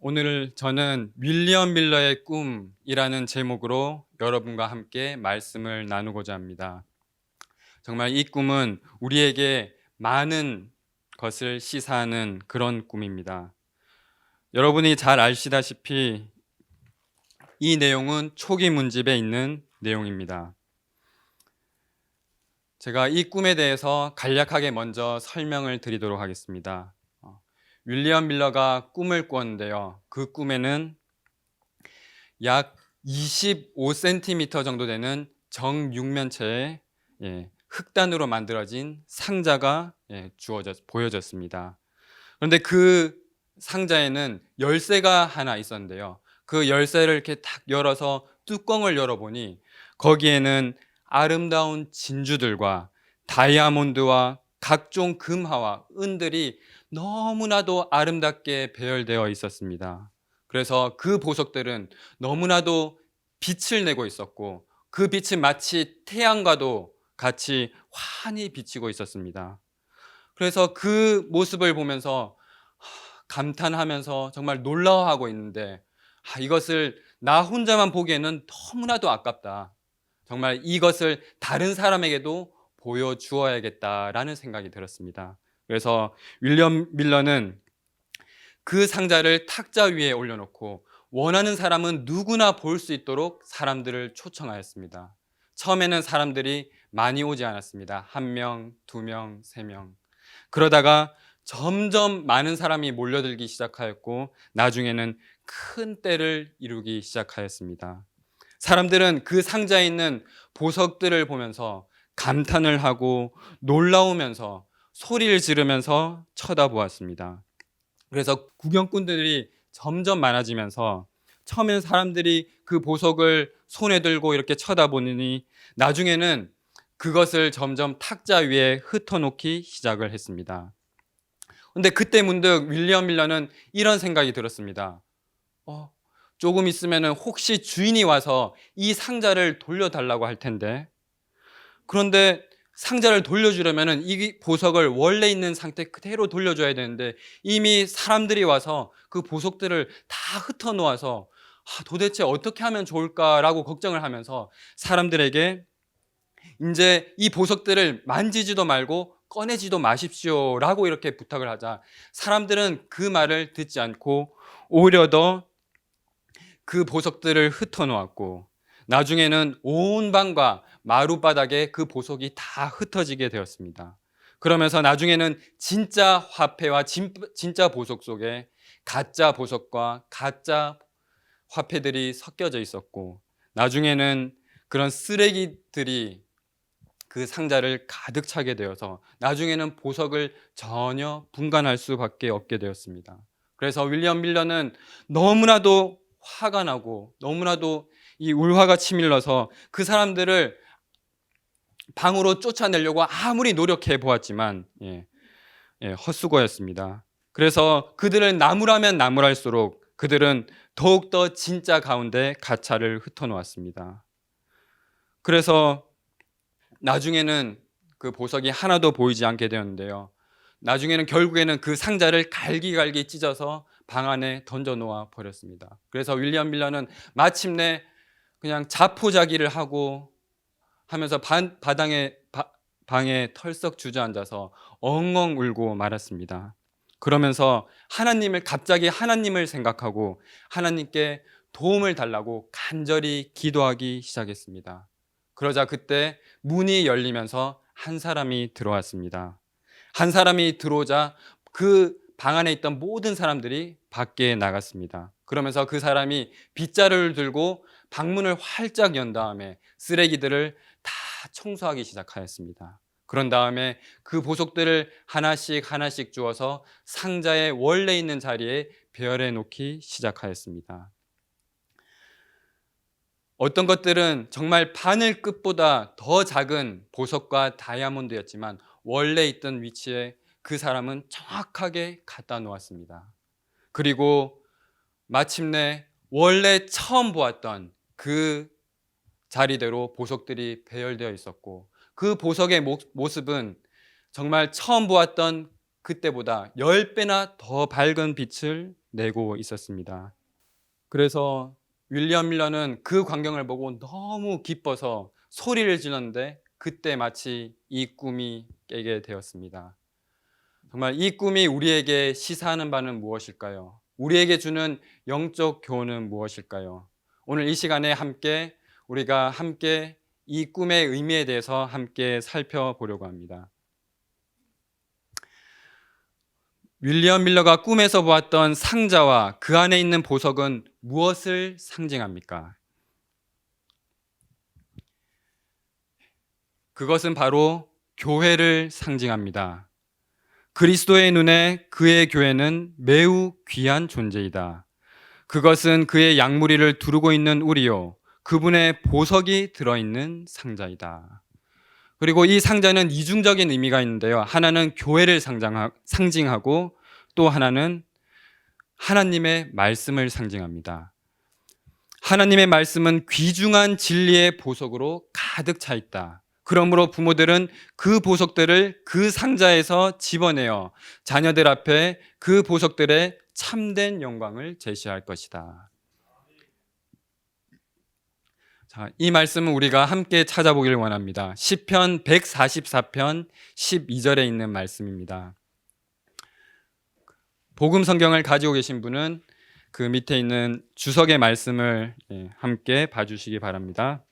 오늘 저는 윌리엄 밀러의 꿈이라는 제목으로 여러분과 함께 말씀을 나누고자 합니다. 정말 이 꿈은 우리에게 많은 것을 시사하는 그런 꿈입니다. 여러분이 잘 아시다시피 이 내용은 초기 문집에 있는 내용입니다. 제가 이 꿈에 대해서 간략하게 먼저 설명을 드리도록 하겠습니다. 윌리엄 밀러가 꿈을 꿨는데요. 그 꿈에는 약 25cm 정도 되는 정육면체의 흑단으로 만들어진 상자가 보여졌습니다. 그런데 그 상자에는 열쇠가 하나 있었는데요. 그 열쇠를 이렇게 탁 열어서 뚜껑을 열어보니 거기에는 아름다운 진주들과 다이아몬드와 각종 금화와 은들이 너무나도 아름답게 배열되어 있었습니다. 그래서 그 보석들은 너무나도 빛을 내고 있었고 그 빛이 마치 태양과도 같이 환히 비치고 있었습니다. 그래서 그 모습을 보면서 감탄하면서 정말 놀라워하고 있는데 이것을 나 혼자만 보기에는 너무나도 아깝다. 정말 이것을 다른 사람에게도 보여주어야겠다라는 생각이 들었습니다. 그래서 윌리엄 밀러는 그 상자를 탁자 위에 올려놓고 원하는 사람은 누구나 볼 수 있도록 사람들을 초청하였습니다. 처음에는 사람들이 많이 오지 않았습니다. 1명, 2명, 3명. 그러다가 점점 많은 사람이 몰려들기 시작하였고 나중에는 큰 때를 이루기 시작하였습니다. 사람들은 그 상자에 있는 보석들을 보면서 감탄을 하고 놀라우면서 소리를 지르면서 쳐다보았습니다. 그래서 구경꾼들이 점점 많아지면서 처음에는 사람들이 그 보석을 손에 들고 이렇게 쳐다보니 나중에는 그것을 점점 탁자 위에 흩어놓기 시작을 했습니다. 근데 그때 문득 윌리엄 밀러는 이런 생각이 들었습니다. 조금 있으면 혹시 주인이 와서 이 상자를 돌려달라고 할 텐데, 그런데 상자를 돌려주려면 이 보석을 원래 있는 상태 그대로 돌려줘야 되는데 이미 사람들이 와서 그 보석들을 다 흩어놓아서 도대체 어떻게 하면 좋을까라고 걱정을 하면서 사람들에게 이제 이 보석들을 만지지도 말고 꺼내지도 마십시오라고 이렇게 부탁을 하자 사람들은 그 말을 듣지 않고 오히려 더 그 보석들을 흩어놓았고 나중에는 온 방과 마룻바닥에 그 보석이 다 흩어지게 되었습니다. 그러면서 나중에는 진짜 화폐와 진짜 보석 속에 가짜 보석과 가짜 화폐들이 섞여져 있었고 나중에는 그런 쓰레기들이 그 상자를 가득 차게 되어서 나중에는 보석을 전혀 분간할 수밖에 없게 되었습니다. 그래서 윌리엄 밀러는 너무나도 화가 나고 너무나도 이 울화가 치밀러서 그 사람들을 방으로 쫓아내려고 아무리 노력해 보았지만 헛수고였습니다. 그래서 그들을 나무라면 나무랄수록 그들은 더욱더 진짜 가운데 가차를 흩어놓았습니다. 그래서 나중에는 그 보석이 하나도 보이지 않게 되었는데요. 나중에는 결국에는 그 상자를 갈기갈기 찢어서 방 안에 던져 놓아 버렸습니다. 그래서 윌리엄 밀러는 마침내 그냥 자포자기를 하고 하면서 방에 털썩 주저앉아서 엉엉 울고 말았습니다. 그러면서 갑자기 하나님을 생각하고 하나님께 도움을 달라고 간절히 기도하기 시작했습니다. 그러자 그때 문이 열리면서 한 사람이 들어왔습니다. 한 사람이 들어오자 그 방 안에 있던 모든 사람들이 밖에 나갔습니다. 그러면서 그 사람이 빗자루를 들고 방문을 활짝 연 다음에 쓰레기들을 다 청소하기 시작하였습니다. 그런 다음에 그 보석들을 하나씩 하나씩 주어서 상자의 원래 있는 자리에 배열해 놓기 시작하였습니다. 어떤 것들은 정말 바늘 끝보다 더 작은 보석과 다이아몬드였지만 원래 있던 위치에 그 사람은 정확하게 갖다 놓았습니다. 그리고 마침내 원래 처음 보았던 그 자리대로 보석들이 배열되어 있었고 그 보석의 모습은 정말 처음 보았던 그때보다 10배나 더 밝은 빛을 내고 있었습니다. 그래서 윌리엄 밀러는 그 광경을 보고 너무 기뻐서 소리를 질렀는데 그때 마치 이 꿈이 깨게 되었습니다. 정말 이 꿈이 우리에게 시사하는 바는 무엇일까요? 우리에게 주는 영적 교훈은 무엇일까요? 오늘 이 시간에 우리가 함께 이 꿈의 의미에 대해서 함께 살펴보려고 합니다. 윌리엄 밀러가 꿈에서 보았던 상자와 그 안에 있는 보석은 무엇을 상징합니까? 그것은 바로 교회를 상징합니다. 그리스도의 눈에 그의 교회는 매우 귀한 존재이다. 그것은 그의 양무리를 두르고 있는 우리요, 그분의 보석이 들어있는 상자이다. 그리고 이 상자는 이중적인 의미가 있는데요. 하나는 교회를 상징하고 또 하나는 하나님의 말씀을 상징합니다. 하나님의 말씀은 귀중한 진리의 보석으로 가득 차 있다. 그러므로 부모들은 그 보석들을 그 상자에서 집어내어 자녀들 앞에 그 보석들의 참된 영광을 제시할 것이다. 자, 이 말씀은 우리가 함께 찾아보길 원합니다. 시편 144편 12절에 있는 말씀입니다. 복음 성경을 가지고 계신 분은 그 밑에 있는 주석의 말씀을 함께 봐주시기 바랍니다.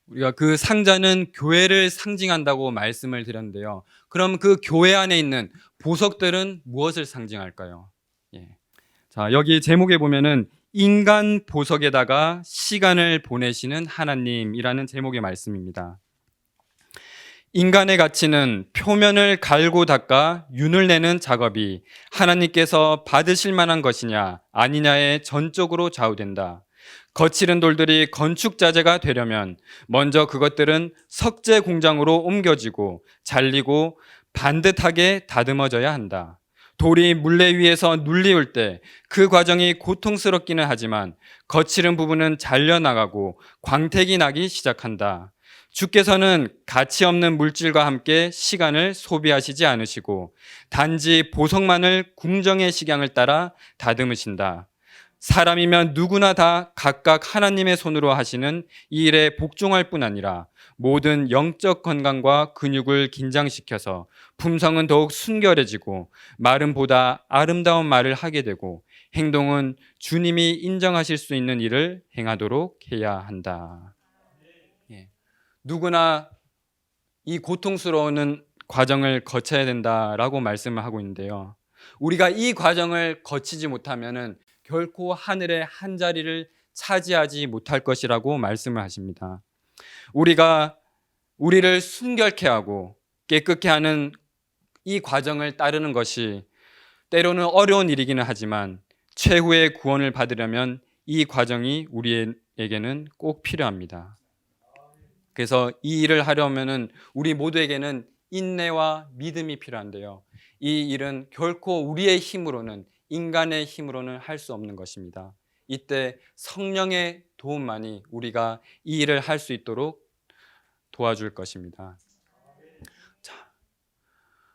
우리가 그 상자는 교회를 상징한다고 말씀을 드렸는데요. 그럼 그 교회 안에 있는 보석들은 무엇을 상징할까요? 자, 여기 제목에 보면은 인간 보석에다가 시간을 보내시는 하나님이라는 제목의 말씀입니다. 인간의 가치는 표면을 갈고 닦아 윤을 내는 작업이 하나님께서 받으실 만한 것이냐 아니냐에 전적으로 좌우된다. 거칠은 돌들이 건축 자재가 되려면 먼저 그것들은 석재 공장으로 옮겨지고 잘리고 반듯하게 다듬어져야 한다. 돌이 물레 위에서 눌리울 때 그 과정이 고통스럽기는 하지만 거칠은 부분은 잘려나가고 광택이 나기 시작한다. 주께서는 가치 없는 물질과 함께 시간을 소비하시지 않으시고 단지 보석만을 궁정의 식양을 따라 다듬으신다. 사람이면 누구나 다 각각 하나님의 손으로 하시는 이 일에 복종할 뿐 아니라 모든 영적 건강과 근육을 긴장시켜서 품성은 더욱 순결해지고 말음보다 아름다운 말을 하게 되고 행동은 주님이 인정하실 수 있는 일을 행하도록 해야 한다. 누구나 이 고통스러운 과정을 거쳐야 된다라고 말씀을 하고 있는데요. 우리가 이 과정을 거치지 못하면은 결코 하늘의 한 자리를 차지하지 못할 것이라고 말씀을 하십니다. 우리가 우리를 순결케 하고 깨끗게 하는 이 과정을 따르는 것이 때로는 어려운 일이기는 하지만 최후의 구원을 받으려면 이 과정이 우리에게는 꼭 필요합니다. 그래서 이 일을 하려면은 우리 모두에게는 인내와 믿음이 필요한데요. 이 일은 결코 우리의 힘으로는 인간의 힘으로는 할 수 없는 것입니다. 이때 성령의 도움만이 우리가 이 일을 할 수 있도록 도와줄 것입니다. 자,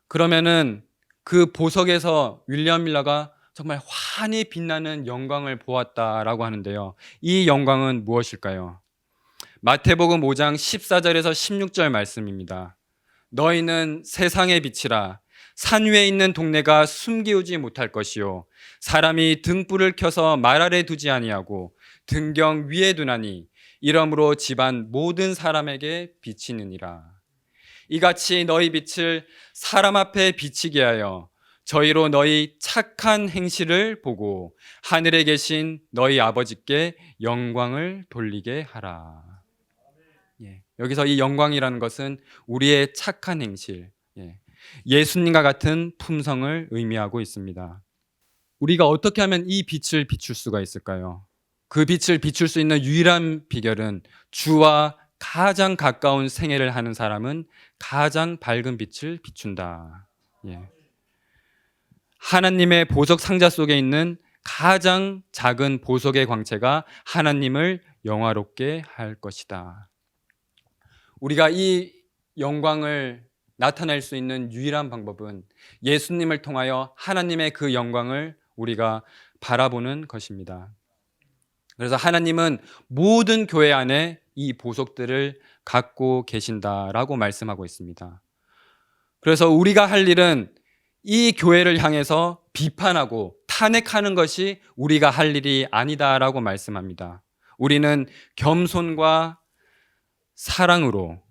그러면은 그 보석에서 윌리엄 밀러가 정말 환히 빛나는 영광을 보았다라고 하는데요. 이 영광은 무엇일까요? 마태복음 5장 14절에서 16절 말씀입니다. 너희는 세상의 빛이라. 산 위에 있는 동네가 숨기우지 못할 것이요 사람이 등불을 켜서 말 아래 두지 아니하고 등경 위에 두나니 이러므로 집안 모든 사람에게 비치느니라. 이같이 너희 빛을 사람 앞에 비치게 하여 저희로 너희 착한 행실을 보고 하늘에 계신 너희 아버지께 영광을 돌리게 하라. 여기서 이 영광이라는 것은 우리의 착한 행실, 예수님과 같은 품성을 의미하고 있습니다. 우리가 어떻게 하면 이 빛을 비출 수가 있을까요? 그 빛을 비출 수 있는 유일한 비결은 주와 가장 가까운 생애를 하는 사람은 가장 밝은 빛을 비춘다. 하나님의 보석 상자 속에 있는 가장 작은 보석의 광채가 하나님을 영화롭게 할 것이다. 우리가 이 영광을 나타낼 수 있는 유일한 방법은 예수님을 통하여 하나님의 그 영광을 우리가 바라보는 것입니다. 그래서 하나님은 모든 교회 안에 이 보석들을 갖고 계신다라고 말씀하고 있습니다. 그래서 우리가 할 일은 이 교회를 향해서 비판하고 탄핵하는 것이 우리가 할 일이 아니다라고 말씀합니다. 우리는 겸손과 사랑으로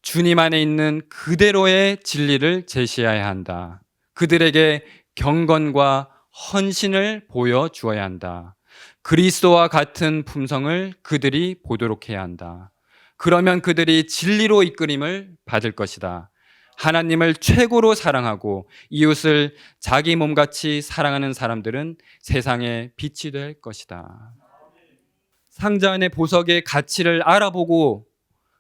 주님 안에 있는 그대로의 진리를 제시해야 한다. 그들에게 경건과 헌신을 보여주어야 한다. 그리스도와 같은 품성을 그들이 보도록 해야 한다. 그러면 그들이 진리로 이끌임을 받을 것이다. 하나님을 최고로 사랑하고 이웃을 자기 몸같이 사랑하는 사람들은 세상의 빛이 될 것이다. 상자 안의 보석의 가치를 알아보고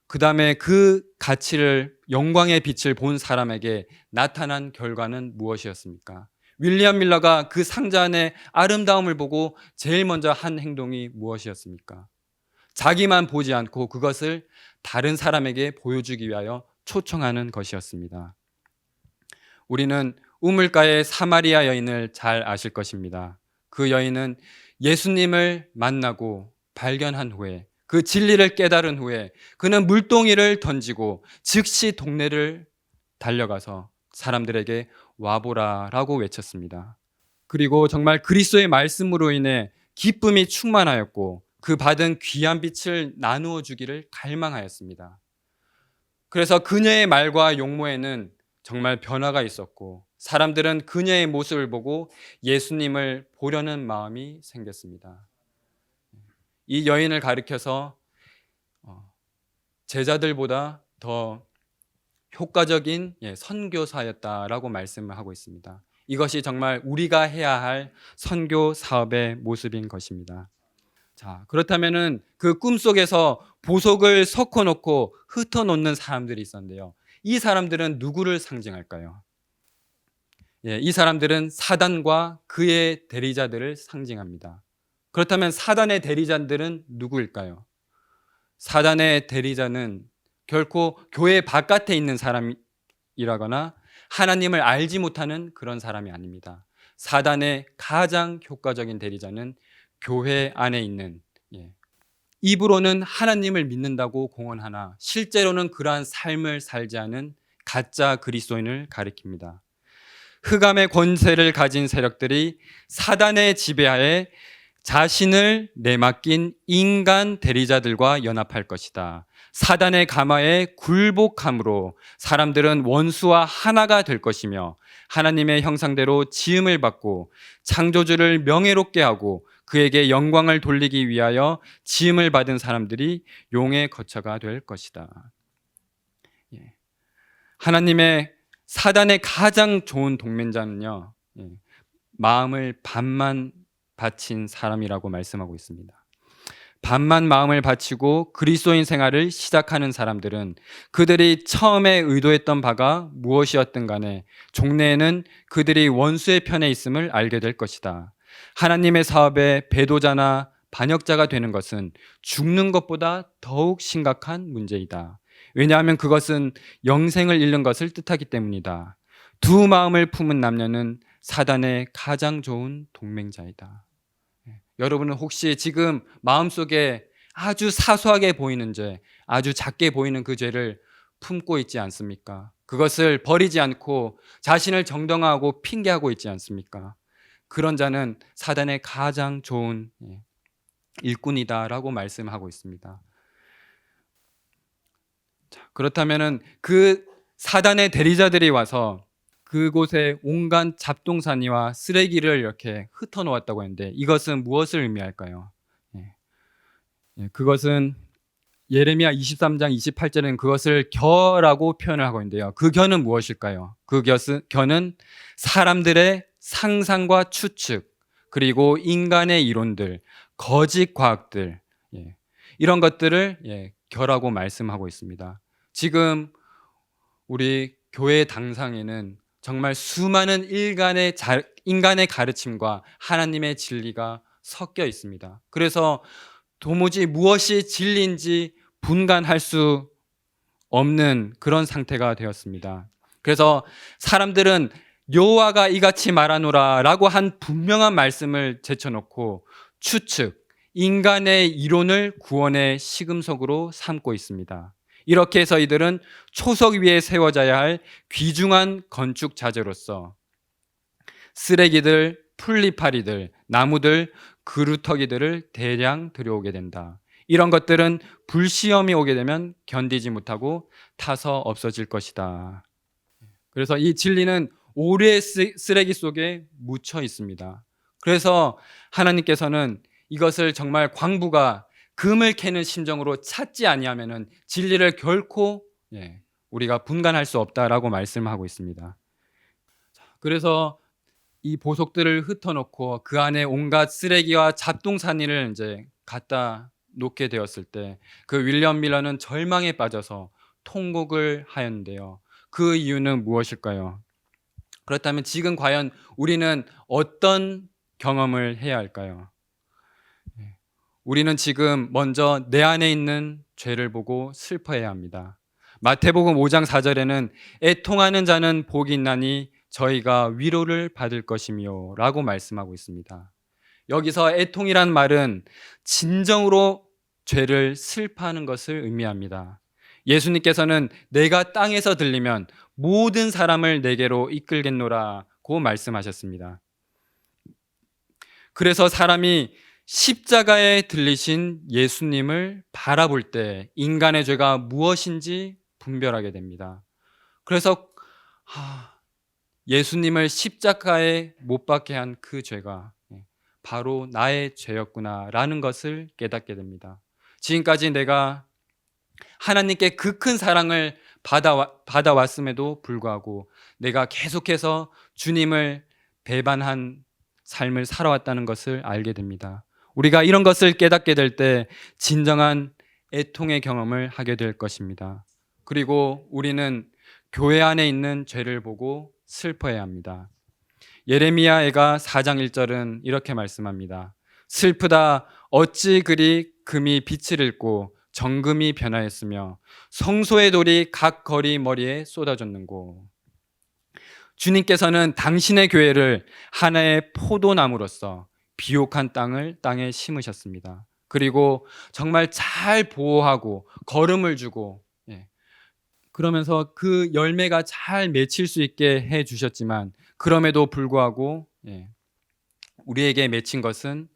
그 다음에 그 가치를 영광의 빛을 본 사람에게 나타난 결과는 무엇이었습니까? 윌리엄 밀러가 그 상자 안의 아름다움을 보고 제일 먼저 한 행동이 무엇이었습니까? 자기만 보지 않고 그것을 다른 사람에게 보여주기 위하여 초청하는 것이었습니다. 우리는 우물가의 사마리아 여인을 잘 아실 것입니다. 그 여인은 예수님을 만나고 발견한 후에 그 진리를 깨달은 후에 그는 물동이를 던지고 즉시 동네를 달려가서 사람들에게 와보라라고 외쳤습니다. 그리고 정말 그리스도의 말씀으로 인해 기쁨이 충만하였고 그 받은 귀한 빛을 나누어 주기를 갈망하였습니다. 그래서 그녀의 말과 용모에는 정말 변화가 있었고 사람들은 그녀의 모습을 보고 예수님을 보려는 마음이 생겼습니다. 이 여인을 가리켜서 제자들보다 더 효과적인 선교사였다라고 말씀을 하고 있습니다. 이것이 정말 우리가 해야 할 선교 사업의 모습인 것입니다. 자, 그렇다면은 그 꿈속에서 보석을 섞어놓고 흩어놓는 사람들이 있었는데요. 이 사람들은 누구를 상징할까요? 이 사람들은 사단과 그의 대리자들을 상징합니다. 그렇다면 사단의 대리자들은 누구일까요? 사단의 대리자는 결코 교회 바깥에 있는 사람이라거나 하나님을 알지 못하는 그런 사람이 아닙니다. 사단의 가장 효과적인 대리자는 교회 안에 있는, 입으로는 하나님을 믿는다고 공언하나 실제로는 그러한 삶을 살지 않은 가짜 그리스도인을 가리킵니다. 흑암의 권세를 가진 세력들이 사단의 지배하에 자신을 내맡긴 인간 대리자들과 연합할 것이다. 사단의 가마에 굴복함으로 사람들은 원수와 하나가 될 것이며 하나님의 형상대로 지음을 받고 창조주를 명예롭게 하고 그에게 영광을 돌리기 위하여 지음을 받은 사람들이 용의 거처가 될 것이다. 하나님의 사단의 가장 좋은 동맹자는요, 마음을 반만 바친 사람이라고 말씀하고 있습니다. 반만 마음을 바치고 그리스도인 생활을 시작하는 사람들은 그들이 처음에 의도했던 바가 무엇이었든 간에 종래에는 그들이 원수의 편에 있음을 알게 될 것이다. 하나님의 사업의 배도자나 반역자가 되는 것은 죽는 것보다 더욱 심각한 문제이다. 왜냐하면 그것은 영생을 잃는 것을 뜻하기 때문이다. 두 마음을 품은 남녀는 사단의 가장 좋은 동맹자이다. 여러분은 혹시 지금 마음속에 아주 사소하게 보이는 죄, 아주 작게 보이는 그 죄를 품고 있지 않습니까? 그것을 버리지 않고 자신을 정당화하고 핑계하고 있지 않습니까? 그런 자는 사단의 가장 좋은 일꾼이다라고 말씀하고 있습니다. 그렇다면은 그 사단의 대리자들이 와서 그곳에 온갖 잡동사니와 쓰레기를 이렇게 흩어놓았다고 했는데 이것은 무엇을 의미할까요? 그것은 예레미야 23장 28절에는 그것을 겨라고 표현을 하고 있는데요. 그 겨는 무엇일까요? 그 겨는 사람들의 상상과 추측, 그리고 인간의 이론들, 거짓 과학들, 이런 것들을 겨라고 말씀하고 있습니다. 지금 우리 교회 당상에는 정말 수많은 인간의 가르침과 하나님의 진리가 섞여 있습니다. 그래서 도무지 무엇이 진리인지 분간할 수 없는 그런 상태가 되었습니다. 그래서 사람들은 여호와가 이같이 말하노라라고 한 분명한 말씀을 제쳐놓고 추측, 인간의 이론을 구원의 시금석으로 삼고 있습니다. 이렇게 해서 이들은 초석 위에 세워져야 할 귀중한 건축 자재로서 쓰레기들, 풀리파리들, 나무들, 그루터기들을 대량 들여오게 된다. 이런 것들은 불시험이 오게 되면 견디지 못하고 타서 없어질 것이다. 그래서 이 진리는 오래 쓰레기 속에 묻혀 있습니다. 그래서 하나님께서는 이것을 정말 광부가 금을 캐는 심정으로 찾지 아니하면은 진리를 결코 우리가 분간할 수 없다라고 말씀하고 있습니다. 그래서 이 보석들을 흩어놓고 그 안에 온갖 쓰레기와 잡동사니를 이제 갖다 놓게 되었을 때 그 윌리엄 밀러는 절망에 빠져서 통곡을 하였는데요. 그 이유는 무엇일까요? 그렇다면 지금 과연 우리는 어떤 경험을 해야 할까요? 우리는 지금 먼저 내 안에 있는 죄를 보고 슬퍼해야 합니다. 마태복음 5장 4절에는 애통하는 자는 복이 있나니 저희가 위로를 받을 것이며 라고 말씀하고 있습니다. 여기서 애통이란 말은 진정으로 죄를 슬퍼하는 것을 의미합니다. 예수님께서는 내가 땅에서 들리면 모든 사람을 내게로 이끌겠노라고 말씀하셨습니다. 그래서 사람이 십자가에 들리신 예수님을 바라볼 때 인간의 죄가 무엇인지 분별하게 됩니다. 그래서 예수님을 십자가에 못 박게 한 그 죄가 바로 나의 죄였구나라는 것을 깨닫게 됩니다. 지금까지 내가 하나님께 그 큰 사랑을 받아왔음에도 불구하고 내가 계속해서 주님을 배반한 삶을 살아왔다는 것을 알게 됩니다. 우리가 이런 것을 깨닫게 될 때 진정한 애통의 경험을 하게 될 것입니다. 그리고 우리는 교회 안에 있는 죄를 보고 슬퍼해야 합니다. 예레미야애가 4장 1절은 이렇게 말씀합니다. 슬프다 어찌 그리 금이 빛을 잃고 정금이 변하였으며 성소의 돌이 각 거리 머리에 쏟아졌는고. 주님께서는 당신의 교회를 하나의 포도나무로서 비옥한 땅에 심으셨습니다. 그리고 정말 잘 보호하고 거름을 주고 그러면서 그 열매가 잘 맺힐 수 있게 해주셨지만 그럼에도 불구하고 우리에게 맺힌 것은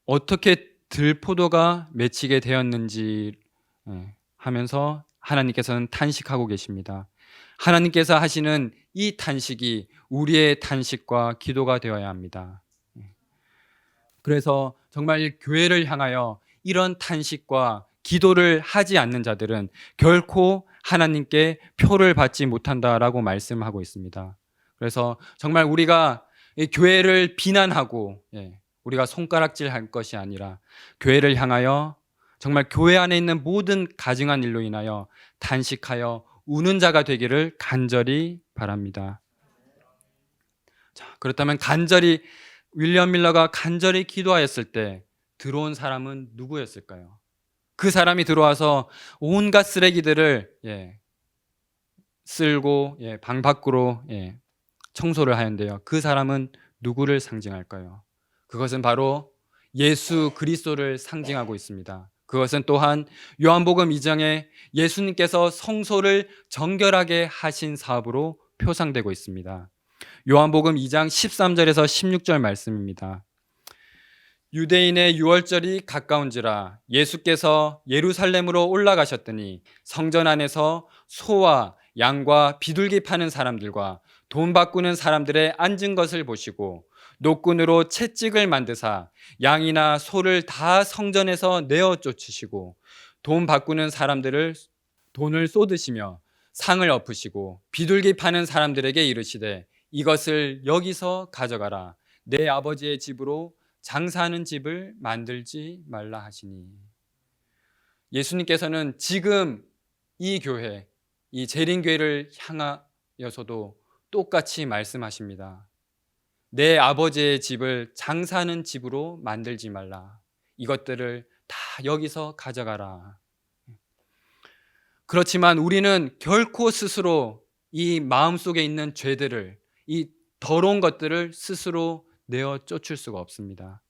어떻게 들포도가 맺히게 되었는지 하면서 하나님께서는 탄식하고 계십니다. 하나님께서 하시는 이 탄식이 우리의 탄식과 기도가 되어야 합니다. 그래서 정말 교회를 향하여 이런 탄식과 기도를 하지 않는 자들은 결코 하나님께 표를 받지 못한다라고 말씀하고 있습니다. 그래서 정말 우리가 이 교회를 비난하고 우리가 손가락질 할 것이 아니라 교회를 향하여 정말 교회 안에 있는 모든 가증한 일로 인하여 탄식하여 우는 자가 되기를 간절히 바랍니다. 자, 그렇다면 윌리엄 밀러가 간절히 기도하였을 때 들어온 사람은 누구였을까요? 그 사람이 들어와서 온갖 쓰레기들을 쓸고 방 밖으로 청소를 하는데요. 그 사람은 누구를 상징할까요? 그것은 바로 예수 그리스도를 상징하고 있습니다. 그것은 또한 요한복음 2장에 예수님께서 성소를 정결하게 하신 사업으로 표상되고 있습니다. 요한복음 2장 13절에서 16절 말씀입니다. 유대인의 유월절이 가까운지라 예수께서 예루살렘으로 올라가셨더니 성전 안에서 소와 양과 비둘기 파는 사람들과 돈 바꾸는 사람들의 앉은 것을 보시고 노끈으로 채찍을 만드사 양이나 소를 다 성전에서 내어 쫓으시고 돈 바꾸는 사람들을 돈을 쏟으시며 상을 엎으시고 비둘기 파는 사람들에게 이르시되 이것을 여기서 가져가라. 내 아버지의 집으로 장사하는 집을 만들지 말라 하시니. 예수님께서는 지금 이 교회, 이 재림교회를 향하여서도 똑같이 말씀하십니다. 내 아버지의 집을 장사하는 집으로 만들지 말라. 이것들을 다 여기서 가져가라. 그렇지만 우리는 결코 스스로 이 마음속에 있는 죄들을 이 더러운 것들을 스스로 내어 쫓을 수가 없습니다.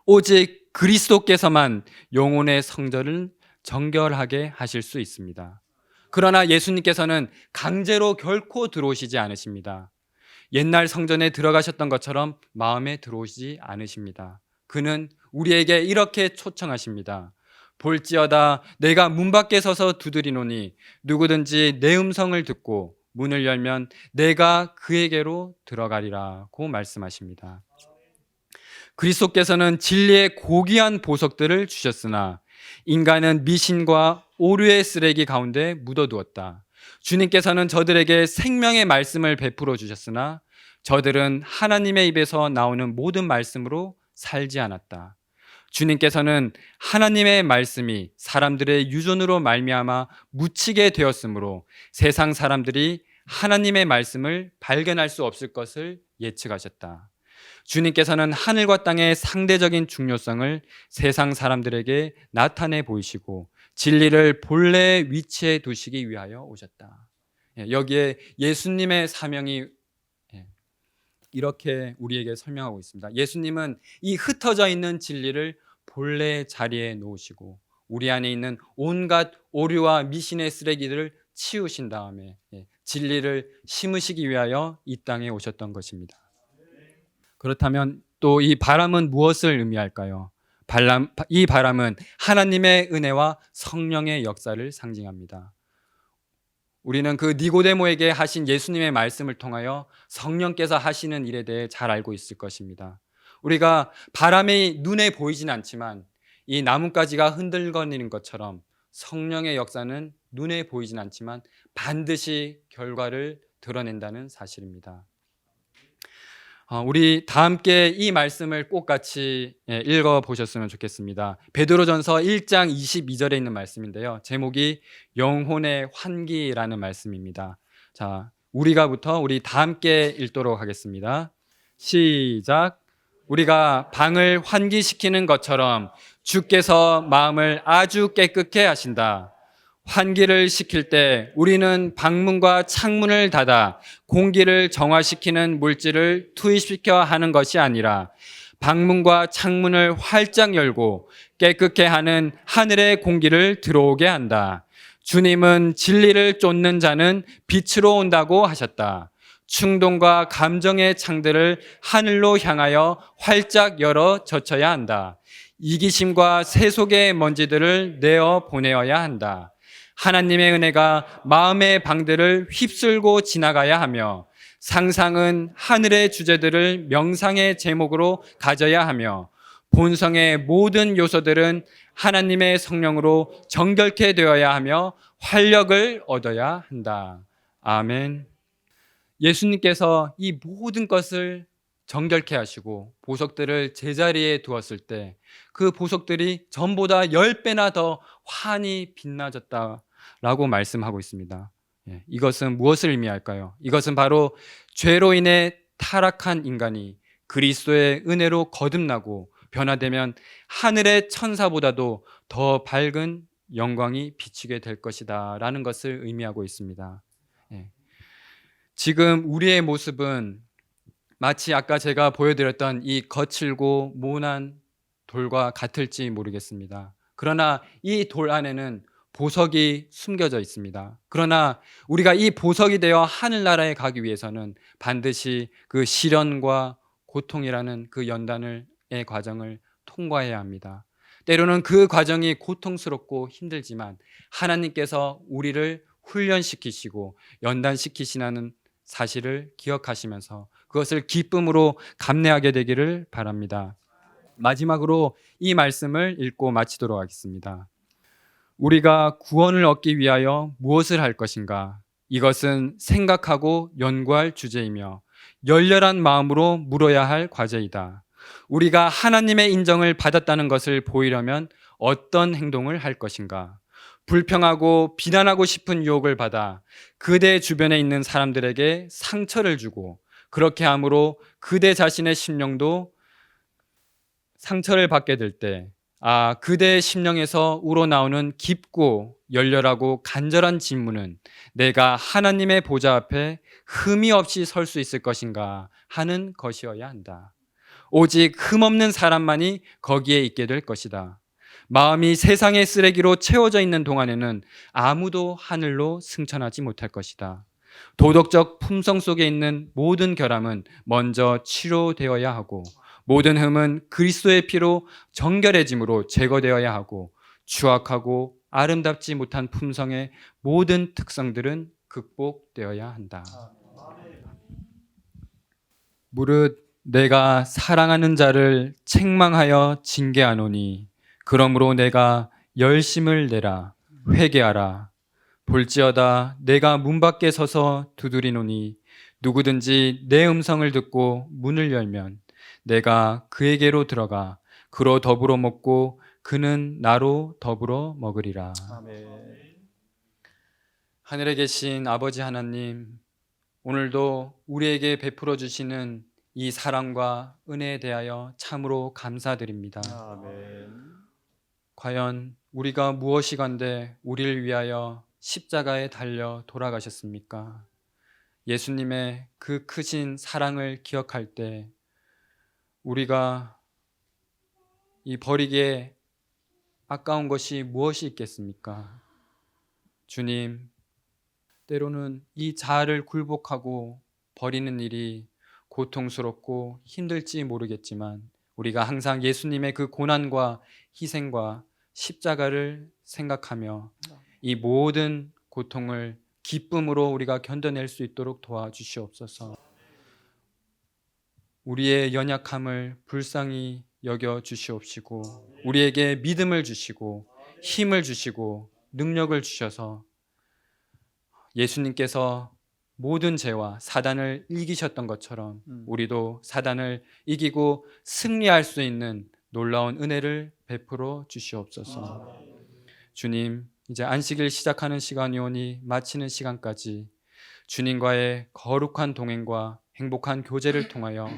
오직 그리스도께서만 영혼의 성전을 정결하게 하실 수 있습니다. 그러나 예수님께서는 강제로 결코 들어오시지 않으십니다. 옛날 성전에 들어가셨던 것처럼 마음에 들어오시지 않으십니다. 그는 우리에게 이렇게 초청하십니다. 볼지어다 내가 문 밖에 서서 두드리노니 누구든지 내 음성을 듣고 문을 열면 내가 그에게로 들어가리라고 말씀하십니다. 그리스도께서는 진리의 고귀한 보석들을 주셨으나 인간은 미신과 오류의 쓰레기 가운데 묻어두었다. 주님께서는 저들에게 생명의 말씀을 베풀어 주셨으나 저들은 하나님의 입에서 나오는 모든 말씀으로 살지 않았다. 주님께서는 하나님의 말씀이 사람들의 유전으로 말미암아 묻히게 되었으므로 세상 사람들이 하나님의 말씀을 발견할 수 없을 것을 예측하셨다. 주님께서는 하늘과 땅의 상대적인 중요성을 세상 사람들에게 나타내 보이시고 진리를 본래의 위치에 두시기 위하여 오셨다. 여기에 예수님의 사명이 이렇게 우리에게 설명하고 있습니다. 예수님은 이 흩어져 있는 진리를 본래의 자리에 놓으시고 우리 안에 있는 온갖 오류와 미신의 쓰레기들을 치우신 다음에 진리를 심으시기 위하여 이 땅에 오셨던 것입니다. 그렇다면 또 이 바람은 무엇을 의미할까요? 이 바람은 하나님의 은혜와 성령의 역사를 상징합니다. 우리는 그 니고데모에게 하신 예수님의 말씀을 통하여 성령께서 하시는 일에 대해 잘 알고 있을 것입니다. 우리가 바람이 눈에 보이진 않지만 이 나뭇가지가 흔들거리는 것처럼 성령의 역사는 눈에 보이진 않지만 반드시 결과를 드러낸다는 사실입니다. 우리 다 함께 이 말씀을 꼭 같이 읽어보셨으면 좋겠습니다. 베드로전서 1장 22절에 있는 말씀인데요. 제목이 영혼의 환기라는 말씀입니다. 자, 우리 다 함께 읽도록 하겠습니다. 시작. 우리가 방을 환기시키는 것처럼 주께서 마음을 아주 깨끗게 하신다. 환기를 시킬 때 우리는 방문과 창문을 닫아 공기를 정화시키는 물질을 투입시켜 하는 것이 아니라 방문과 창문을 활짝 열고 깨끗게 하는 하늘의 공기를 들어오게 한다. 주님은 진리를 쫓는 자는 빛으로 온다고 하셨다. 충동과 감정의 창들을 하늘로 향하여 활짝 열어 젖혀야 한다. 이기심과 세속의 먼지들을 내어 보내어야 한다. 하나님의 은혜가 마음의 방들을 휩쓸고 지나가야 하며 상상은 하늘의 주제들을 명상의 제목으로 가져야 하며 본성의 모든 요소들은 하나님의 성령으로 정결케 되어야 하며 활력을 얻어야 한다. 아멘. 예수님께서 이 모든 것을 정결케 하시고 보석들을 제자리에 두었을 때 그 보석들이 전보다 10배나 더 환히 빛나졌다라고 말씀하고 있습니다. 이것은 무엇을 의미할까요? 이것은 바로 죄로 인해 타락한 인간이 그리스도의 은혜로 거듭나고 변화되면 하늘의 천사보다도 더 밝은 영광이 비치게 될 것이다 라는 것을 의미하고 있습니다. 지금 우리의 모습은 마치 아까 제가 보여드렸던 이 거칠고 모난 돌과 같을지 모르겠습니다. 그러나 이 돌 안에는 보석이 숨겨져 있습니다. 그러나 우리가 이 보석이 되어 하늘나라에 가기 위해서는 반드시 그 시련과 고통이라는 그 연단의 과정을 통과해야 합니다. 때로는 그 과정이 고통스럽고 힘들지만 하나님께서 우리를 훈련시키시고 연단시키시는 사실을 기억하시면서 그것을 기쁨으로 감내하게 되기를 바랍니다. 마지막으로 이 말씀을 읽고 마치도록 하겠습니다. 우리가 구원을 얻기 위하여 무엇을 할 것인가? 이것은 생각하고 연구할 주제이며 열렬한 마음으로 물어야 할 과제이다. 우리가 하나님의 인정을 받았다는 것을 보이려면 어떤 행동을 할 것인가? 불평하고 비난하고 싶은 유혹을 받아 그대 주변에 있는 사람들에게 상처를 주고 그렇게 함으로 그대 자신의 심령도 상처를 받게 될 때 그대의 심령에서 우러나오는 깊고 열렬하고 간절한 질문은 내가 하나님의 보좌 앞에 흠이 없이 설 수 있을 것인가 하는 것이어야 한다. 오직 흠없는 사람만이 거기에 있게 될 것이다. 마음이 세상의 쓰레기로 채워져 있는 동안에는 아무도 하늘로 승천하지 못할 것이다. 도덕적 품성 속에 있는 모든 결함은 먼저 치료되어야 하고, 모든 흠은 그리스도의 피로 정결해짐으로 제거되어야 하고, 추악하고 아름답지 못한 품성의 모든 특성들은 극복되어야 한다. 무릇 내가 사랑하는 자를 책망하여 징계하노니 그러므로 내가 열심을 내라. 회개하라. 볼지어다 내가 문 밖에 서서 두드리노니 누구든지 내 음성을 듣고 문을 열면 내가 그에게로 들어가 그로 더불어 먹고 그는 나로 더불어 먹으리라. 아멘. 하늘에 계신 아버지 하나님, 오늘도 우리에게 베풀어 주시는 이 사랑과 은혜에 대하여 참으로 감사드립니다. 아멘. 과연 우리가 무엇이건대 우리를 위하여 십자가에 달려 돌아가셨습니까? 예수님의 그 크신 사랑을 기억할 때 우리가 이 버리기에 아까운 것이 무엇이 있겠습니까? 주님, 때로는 이 자아를 굴복하고 버리는 일이 고통스럽고 힘들지 모르겠지만 우리가 항상 예수님의 그 고난과 희생과 십자가를 생각하며 이 모든 고통을 기쁨으로 우리가 견뎌낼 수 있도록 도와주시옵소서. 우리의 연약함을 불쌍히 여겨 주시옵시고 우리에게 믿음을 주시고 힘을 주시고 능력을 주셔서 예수님께서 모든 죄와 사단을 이기셨던 것처럼 우리도 사단을 이기고 승리할 수 있는 놀라운 은혜를 베풀어 주시옵소서. 주님, 이제 안식일 시작하는 시간이 오니 마치는 시간까지 주님과의 거룩한 동행과 행복한 교제를 통하여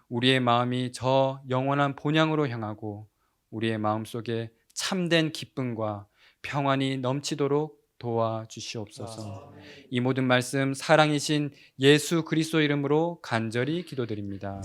우리의 마음이 저 영원한 본향으로 향하고 우리의 마음속에 참된 기쁨과 평안이 넘치도록 도와주시옵소서. 이 모든 말씀 사랑이신 예수 그리스도 이름으로 간절히 기도드립니다.